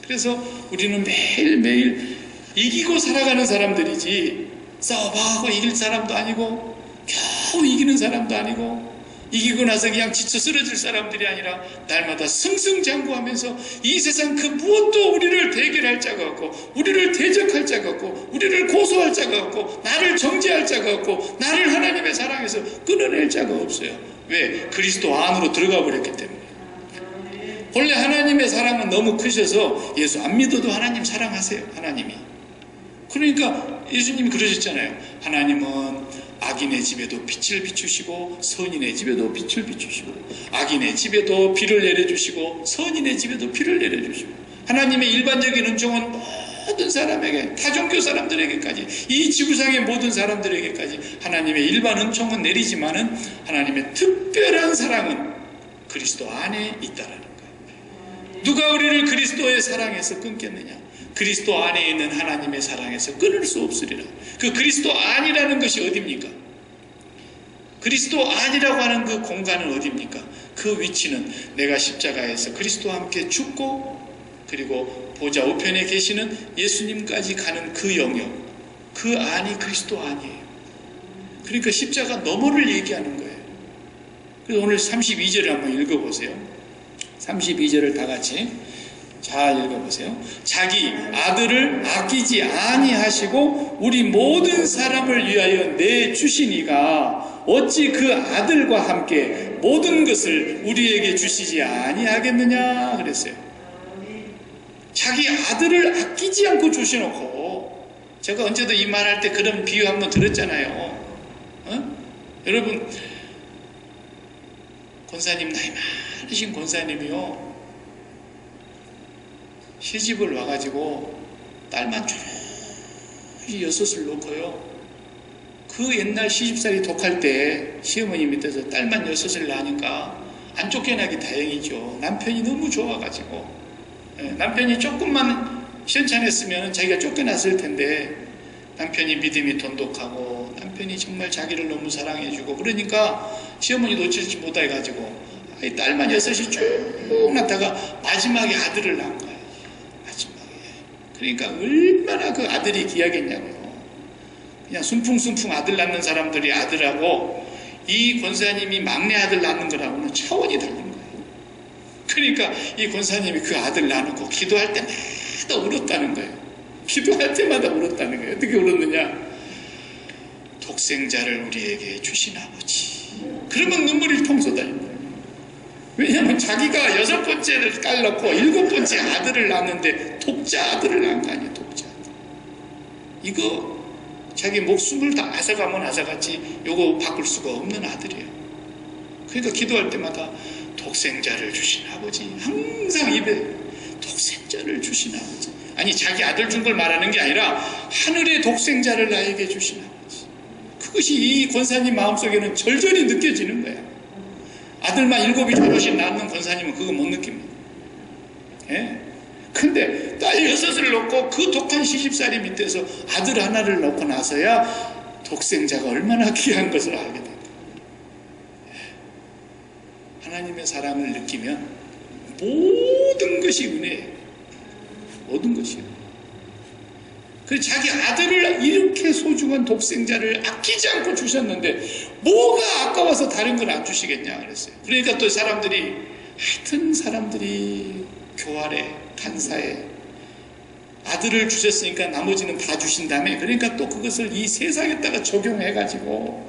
그래서 우리는 매일매일 이기고 살아가는 사람들이지 싸워봐하고 이길 사람도 아니고 겨우 이기는 사람도 아니고 이기고 나서 그냥 지쳐 쓰러질 사람들이 아니라 날마다 승승장구하면서 이 세상 그 무엇도 우리를 대결할 자가 없고 우리를 대적할 자가 없고 우리를 고소할 자가 없고 나를 정죄할 자가 없고 나를 하나님의 사랑에서 끊어낼 자가 없어요. 왜? 그리스도 안으로 들어가 버렸기 때문에. 원래 하나님의 사랑은 너무 크셔서 예수 안 믿어도 하나님 사랑하세요. 하나님이. 그러니까 예수님이 그러셨잖아요. 하나님은 악인의 집에도 빛을 비추시고 선인의 집에도 빛을 비추시고 악인의 집에도 비를 내려주시고 선인의 집에도 비를 내려주시고 하나님의 일반적인 은총은 모든 사람에게 타종교 사람들에게까지 이 지구상의 모든 사람들에게까지 하나님의 일반 은총은 내리지만은 하나님의 특별한 사랑은 그리스도 안에 있다라는 거예요. 누가 우리를 그리스도의 사랑에서 끊겠느냐? 그리스도 안에 있는 하나님의 사랑에서 끊을 수 없으리라. 그 그리스도 안이라는 것이 어디입니까? 그리스도 안이라고 하는 그 공간은 어디입니까? 그 위치는 내가 십자가에서 그리스도와 함께 죽고 그리고 보좌 우편에 계시는 예수님까지 가는 그 영역, 그 안이 그리스도 안이에요. 그러니까 십자가 너머를 얘기하는 거예요. 그래서 오늘 32절을 한번 읽어보세요. 32절을 다 같이 잘 읽어보세요. 자기 아들을 아끼지 아니하시고 우리 모든 사람을 위하여 내주시니가 어찌 그 아들과 함께 모든 것을 우리에게 주시지 아니하겠느냐 그랬어요. 자기 아들을 아끼지 않고 주셔놓고, 제가 언제도 이 말할 때 그런 비유 한번 들었잖아요. 여러분, 권사님, 나이 많으신 권사님이요, 시집을 와가지고 딸만 조용히 6을 놓고요, 그 옛날 시집살이 독할 때 시어머니 밑에서 딸만 6을 낳으니까 안 쫓겨나기 다행이죠. 남편이 너무 좋아가지고, 남편이 조금만 시원찮았으면 자기가 쫓겨났을 텐데, 남편이 믿음이 돈독하고 남편이 정말 자기를 너무 사랑해주고 그러니까 시어머니 놓치지 못해가지고 딸만 6이 쭉 낳다가 마지막에 아들을 낳은 거예요. 마지막에. 그러니까 얼마나 그 아들이 귀하겠냐고요. 그냥 순풍순풍 아들 낳는 사람들이 아들하고 이 권사님이 막내 아들 낳는 거라고는 차원이 다른 거예요. 그러니까 이 권사님이 그 아들 낳고 기도할 때마다 울었다는 거예요. 기도할 때마다 울었다는 거예요. 어떻게 울었느냐? 독생자를 우리에게 주신 아버지. 그러면 눈물이 통 쏟아진 거예요. 왜냐하면 자기가 6번째를 딸 낳고 7번째 아들을 낳았는데 독자 아들을 낳은 거 아니에요. 독자 아들. 이거 자기 목숨을 다 앗아가면 앗아갔지 요거 바꿀 수가 없는 아들이에요. 그러니까 기도할 때마다 독생자를 주신 아버지, 항상 입에 독생자를 주신 아버지. 아니 자기 아들 준 걸 말하는 게 아니라 하늘의 독생자를 나에게 주신 아버지. 그것이 이 권사님 마음속에는 절절히 느껴지는 거야. 아들만 7이 졸로씩 낳는 권사님은 그거 못 느낍니다. 예? 근데 딸 6을 놓고 그 독한 시집살이 밑에서 아들 하나를 놓고 나서야 독생자가 얼마나 귀한 것을 알게 됩니다. 하나님의 사랑을 느끼면 모든 것이 은혜예요. 모든 것이요. 그래서 자기 아들을 이렇게 소중한 독생자를 아끼지 않고 주셨는데 뭐가 아까워서 다른 걸 안 주시겠냐 그랬어요. 그러니까 또 사람들이 하여튼 사람들이 교활해, 간사해. 아들을 주셨으니까 나머지는 다 주신다며. 그러니까 또 그것을 이 세상에다가 적용해가지고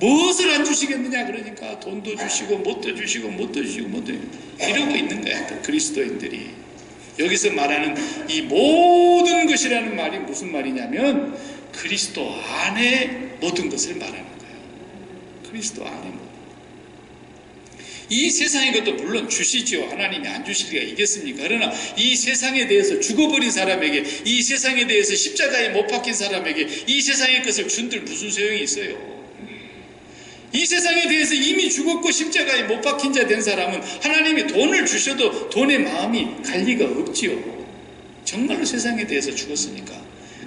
무엇을 안 주시겠느냐 그러니까 돈도 주시고 뭣도 주시고 뭣도 주시고 뭣도 이러고 있는 거야. 또 그리스도인들이. 여기서 말하는 이 모든 것이라는 말이 무슨 말이냐면 그리스도 안에 모든 것을 말하는 거예요. 그리스도 안에 모든. 이 세상의 것도 물론 주시죠. 하나님이 안 주실 리가 있겠습니까? 그러나 이 세상에 대해서 죽어버린 사람에게, 이 세상에 대해서 십자가에 못 박힌 사람에게 이 세상의 것을 준들 무슨 소용이 있어요? 이 세상에 대해서 이미 죽었고 십자가에 못 박힌 자 된 사람은 하나님이 돈을 주셔도 돈의 마음이 갈 리가 없지요. 정말로 세상에 대해서 죽었으니까.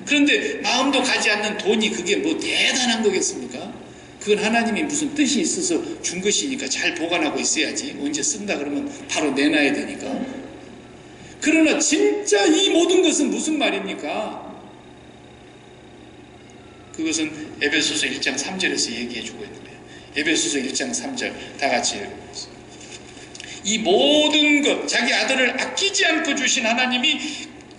그런데 마음도 가지 않는 돈이 그게 뭐 대단한 거겠습니까? 그건 하나님이 무슨 뜻이 있어서 준 것이니까 잘 보관하고 있어야지. 언제 쓴다 그러면 바로 내놔야 되니까. 그러나 진짜 이 모든 것은 무슨 말입니까? 그것은 에베소서 1장 3절에서 얘기해주고 있는 거예요. 에베소서 1장 3절 다 같이 읽어보세요. 이 모든 것, 자기 아들을 아끼지 않고 주신 하나님이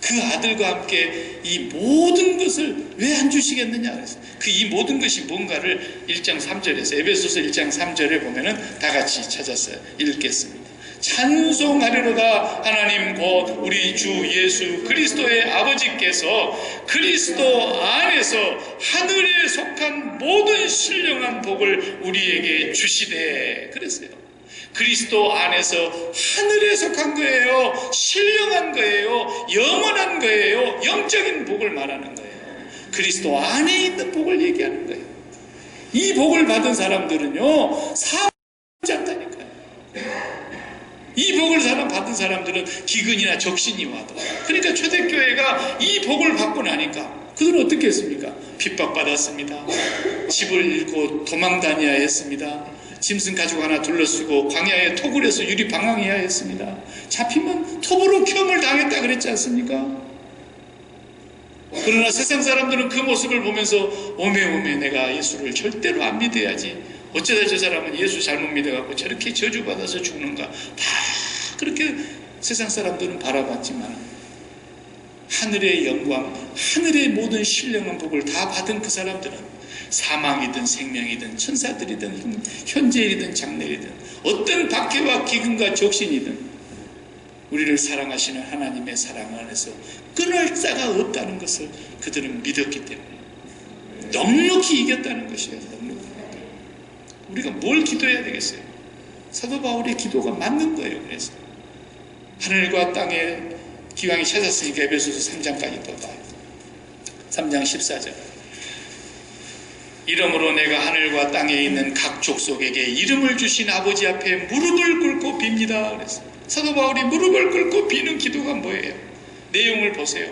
그 아들과 함께 이 모든 것을 왜 안 주시겠느냐 그래서 그 이 모든 것이 뭔가를 1장 3절에서 에베소서 1장 3절에 보면은 다 같이 찾아서 읽겠습니다. 찬송하리로다 하나님 곧 우리 주 예수 그리스도의 아버지께서 그리스도 안에서 하늘에 속한 모든 신령한 복을 우리에게 주시되 그랬어요. 그리스도 안에서 하늘에 속한 거예요. 신령한 거예요. 영원한 거예요. 영적인 복을 말하는 거예요. 그리스도 안에 있는 복을 얘기하는 거예요. 이 복을 받은 사람들은요 사람지 않다니까요. 이 복을 받은 사람들은 기근이나 적신이 와도 그러니까 초대교회가 이 복을 받고 나니까 그들은 어떻게 했습니까? 핍박받았습니다. 집을 잃고 도망 다녀야 했습니다. 짐승 가죽 하나 둘러쓰고 광야에 톱을 해서 유리 방황해야 했습니다. 잡히면 톱으로 겸을 당했다 그랬지 않습니까? 그러나 세상 사람들은 그 모습을 보면서 오메 내가 예수를 절대로 안 믿어야지. 어쩌다 저 사람은 예수 잘못 믿어갖고 저렇게 저주받아서 죽는가. 다 그렇게 세상 사람들은 바라봤지만 하늘의 영광, 하늘의 모든 신령한 복을 다 받은 그 사람들은 사망이든 생명이든 천사들이든 현재이든 장래이든 어떤 박해와 기근과 적신이든 우리를 사랑하시는 하나님의 사랑 안에서 끊을 자가 없다는 것을 그들은 믿었기 때문에 넉넉히 이겼다는 것이에요. 넉넉히. 우리가 뭘 기도해야 되겠어요? 사도 바울의 기도가 맞는 거예요. 그래서 하늘과 땅에 기왕이 찾았으니까 에베소서 3장까지 또 봐요. 3장 14절 이러므로 내가 하늘과 땅에 있는 각 족속에게 이름을 주신 아버지 앞에 무릎을 꿇고 빕니다. 그랬어요. 사도 바울이 무릎을 꿇고 비는 기도가 뭐예요? 내용을 보세요.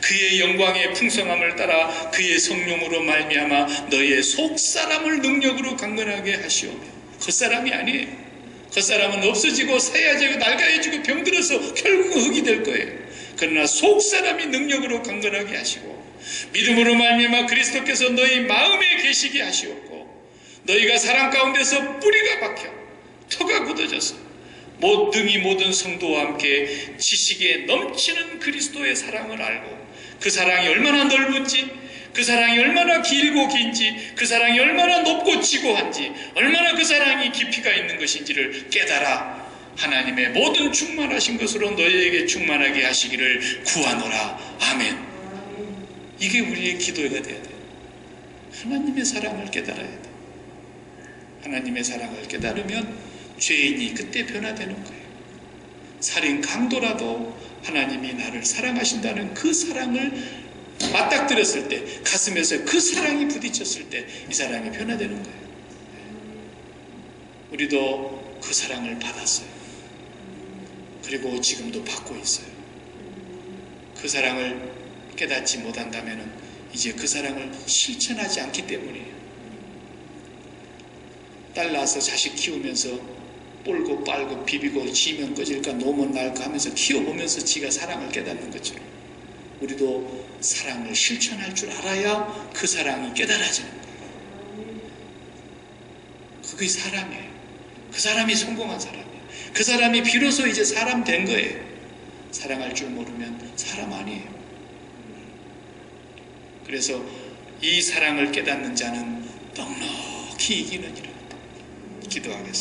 그의 영광의 풍성함을 따라 그의 성령으로 말미암아 너의 속사람을 능력으로 강건하게 하시오며 겉사람이 아니에요. 겉사람은 없어지고 사야지고 낡아지고 병들어서 결국은 흙이 될 거예요. 그러나 속사람이 능력으로 강건하게 하시고 믿음으로 말미암아 그리스도께서 너희 마음에 계시게 하시옵고 너희가 사랑 가운데서 뿌리가 박혀 터가 굳어져서 모든이 모든 성도와 함께 지식에 넘치는 그리스도의 사랑을 알고 그 사랑이 얼마나 넓은지 그 사랑이 얼마나 길고 긴지 그 사랑이 얼마나 높고 지고한지 얼마나 그 사랑이 깊이가 있는 것인지를 깨달아 하나님의 모든 충만하신 것으로 너희에게 충만하게 하시기를 구하노라. 아멘. 이게 우리의 기도가 돼야 돼요. 하나님의 사랑을 깨달아야 돼요. 하나님의 사랑을 깨달으면 죄인이 그때 변화되는 거예요. 살인 강도라도 하나님이 나를 사랑하신다는 그 사랑을 맞닥뜨렸을 때, 가슴에서 그 사랑이 부딪혔을 때 이 사랑이 변화되는 거예요. 우리도 그 사랑을 받았어요. 그리고 지금도 받고 있어요. 그 사랑을 깨닫지 못한다면 이제 그 사랑을 실천하지 않기 때문이에요. 딸 낳아서 자식 키우면서 뿔고 빨고 비비고 지면 꺼질까 놓으면 날까 하면서 키워보면서 지가 사랑을 깨닫는 것처럼 우리도 사랑을 실천할 줄 알아야 그 사랑이 깨달아지는 거예요. 그게 사람이에요. 그 사람이 성공한 사람이에요. 그 사람이 비로소 이제 사람 된 거예요. 사랑할 줄 모르면 사람 아니에요. 그래서 이 사랑을 깨닫는 자는 넉넉히 이기느니라. 기도하겠습니다.